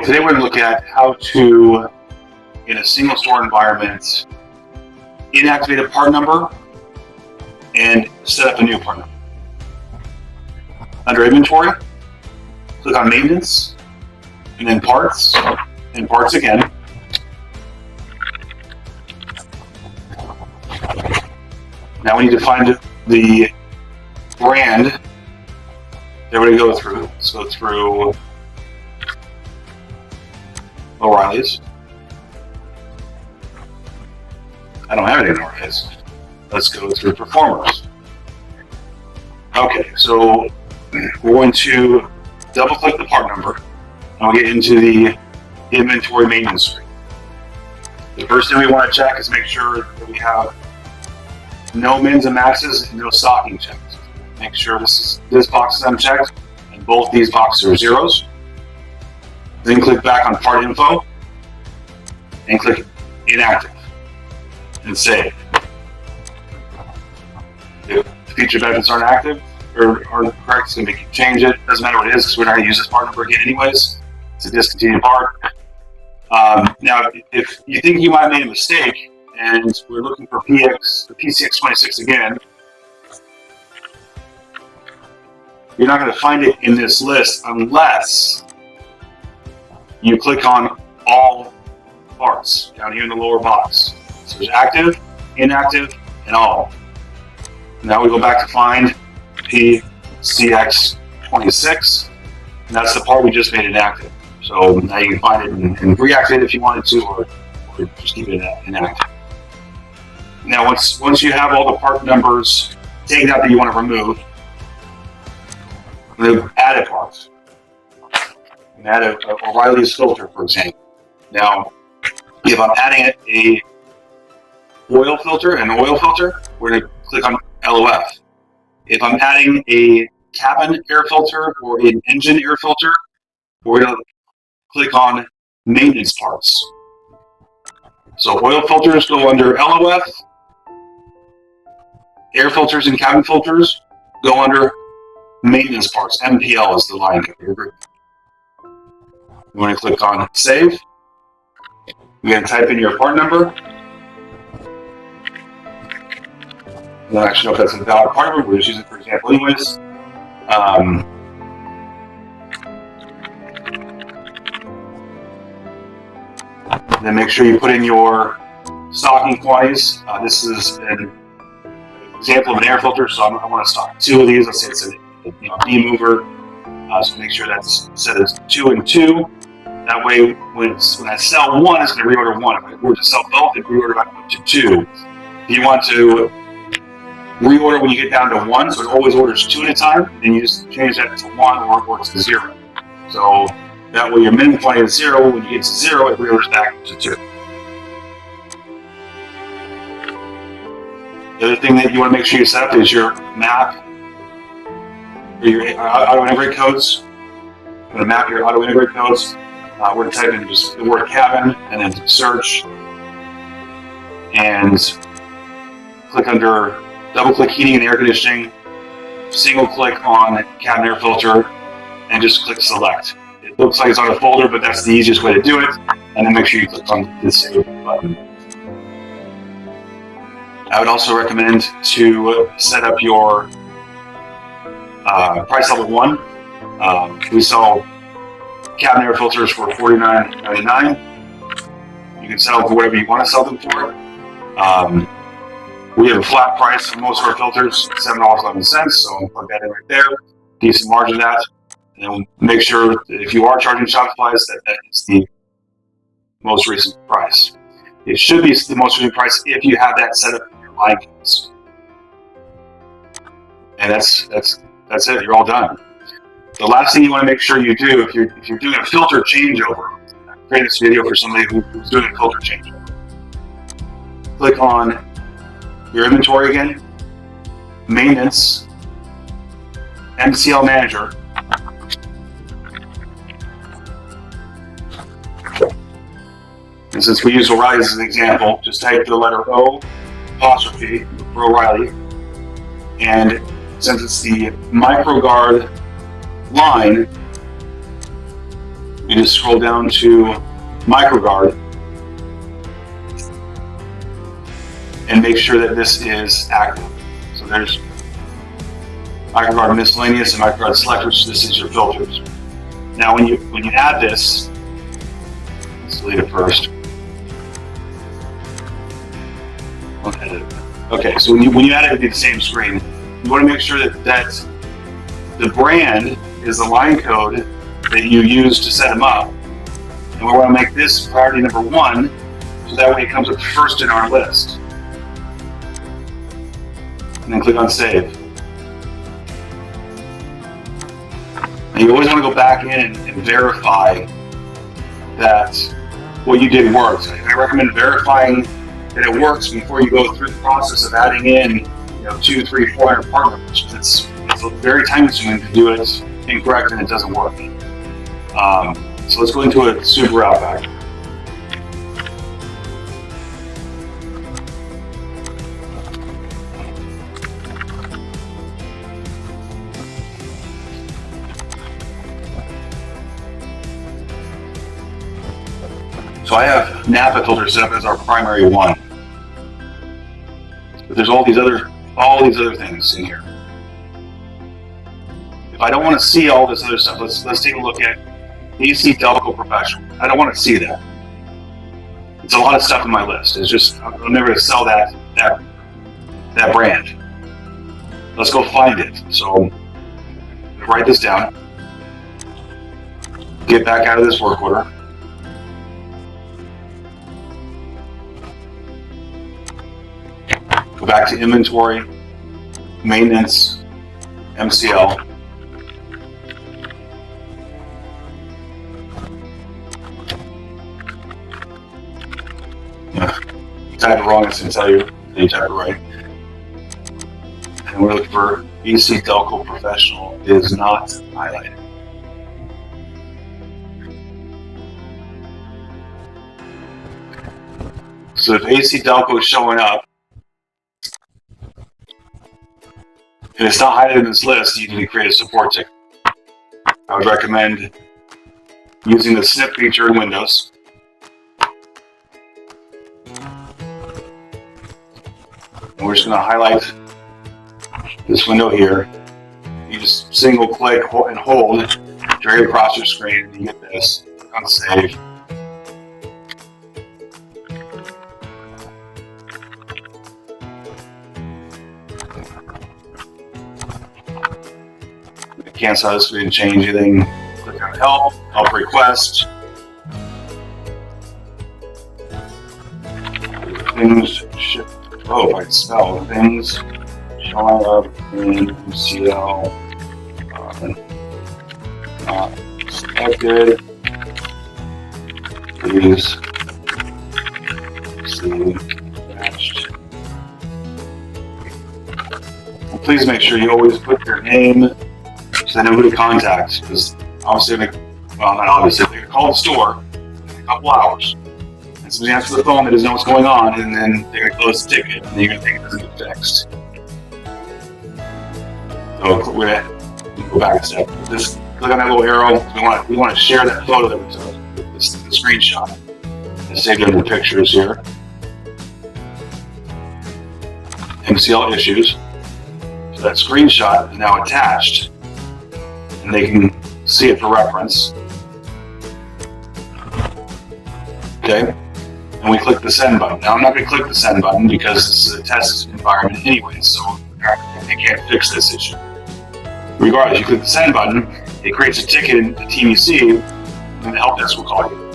Today we're going to look at how to, in a single store environment, inactivate a part number and set up a new part number. Under inventory, click on maintenance, and then parts, and parts again. Now we need to find the brand that we're going to go through. Let's go through O'Reilly's. I don't have any O'Reilly's. Let's go through Performers. Okay, so we're going to double click the part number and we'll get into the inventory maintenance screen. The first thing we want to check is make sure that we have no mins and maxes and no stocking checks. Make sure this box is unchecked and both these boxes are zeros. Then click back on part info and click inactive and save. If feature benefits aren't active or aren't correct, it's going to change it. Doesn't matter what it is because we're not going to use this part number again anyways. It's a discontinued part. Now, if you think you might have made a mistake and we're looking for PCX26 again, you're not going to find it in this list unless you click on all parts down here in the lower box. So there's active, inactive, and all. Now we go back to find PCX26, and that's the part we just made inactive. So now you can find it and reactivate it if you wanted to, or just keep it inactive. Now once you have all the part numbers taken out that you want to remove, we'll add a part. And add a O'Reilly's filter, for example. Now, if I'm adding an oil filter, we're going to click on LOF. If I'm adding a cabin air filter or an engine air filter, we're going to click on maintenance parts. So oil filters go under LOF. Air filters and cabin filters go under maintenance parts. MPL is the line code. You want to click on save. You're going to type in your part number. You don't actually know if that's a valid part number. We'll just use it for example anyways. Then make sure you put in your stocking quantities. This is an example of an air filter, so I want to stock 2 of these. Let's say it's a D mover. So make sure that's set as 2 and 2. That way, when I sell 1, it's going to reorder 1. If I were to sell both, it reorder back up to 2. If you want to reorder when you get down to 1, so it always orders 2 at a time, then you just change that to 1 or to 0. So that way your minimum quantity is 0. When you get to 0, it reorders back to 2. The other thing that you want to make sure you set up is your map or your auto integrate codes. You're going to map your auto integrate codes. We're going to type in just the word cabin and then search and click under double click heating and air conditioning, single click on cabin air filter, and just click select. It looks like it's on a folder, but that's the easiest way to do it. And then make sure you click on the save button. I would also recommend to set up your price level 1. We sell cabin air filters for $49.99. You can sell them for whatever you want to sell them for. We have a flat price for most of our filters, $7.11, so I'll plug that in right there. Decent margin of that. And then make sure that if you are charging shop supplies, that is the most recent price. It should be the most recent price if you have that set up in your line codes. And that's it. You're all done. The last thing you want to make sure you do if you're doing a filter changeover, create this video for somebody who's doing a filter changeover. Click on your inventory again, maintenance, MCL manager. And since we use O'Reilly as an example, just type the letter O apostrophe for O'Reilly. And since it's the MicroGuard line, you just scroll down to microguard and make sure that this is active. So there's microguard miscellaneous and microguard selectors. So this is your filters. Now when you add this, let's delete it first. I'll edit it. Okay, so when you add it, it'll be the same screen. You want to make sure that the brand is the line code that you use to set them up. And we want to make this priority number 1, so that way it comes up first in our list. And then click on save. And you always want to go back in and verify that what you did works. I recommend verifying that it works before you go through the process of adding in 200, 300, 400 part numbers. It's very time consuming to do it incorrect and it doesn't work. So let's go into a super Outback. So I have Napa filter set up as our primary one. But there's all these other things in here. If I don't want to see all this other stuff, let's take a look at AC Delco Professional. I don't want to see that. It's a lot of stuff in my list. It's just I'm never going to sell that brand. Let's go find it. So write this down. Get back out of this work order. Go back to inventory, maintenance, MCL. You type it wrong, it's going to tell you. Then you type it right. And we're looking for AC Delco Professional is not highlighted. So if AC Delco is showing up, and it's not highlighted in this list, you need to create a support ticket. I would recommend using the snip feature in Windows. And we're just going to highlight this window here. You just single click and hold, drag it across your screen, and you get this. Click on save. Cancel this, we didn't change anything. Click on help request. Things should, if I can spell things showing up in MCL not selected. Please see matched. And please make sure you always put your name, so I know who to contact, because obviously, not obviously, they're going to call the store in a couple hours, and somebody answers the phone that doesn't know what's going on, and then they're going to close the ticket, and you're going to think it doesn't get fixed. So we're going to go back a step. Just click on that little arrow. We want to share that photo that we took, the screenshot, and save it in the pictures here. MCL issues. So that screenshot is now attached, and they can see it for reference. Okay, and we click the send button. Now I'm not going to click the send button because this is a test environment anyway, so they can't fix this issue. Regardless, you click the send button, it creates a ticket in the TVC, and the help desk will call you.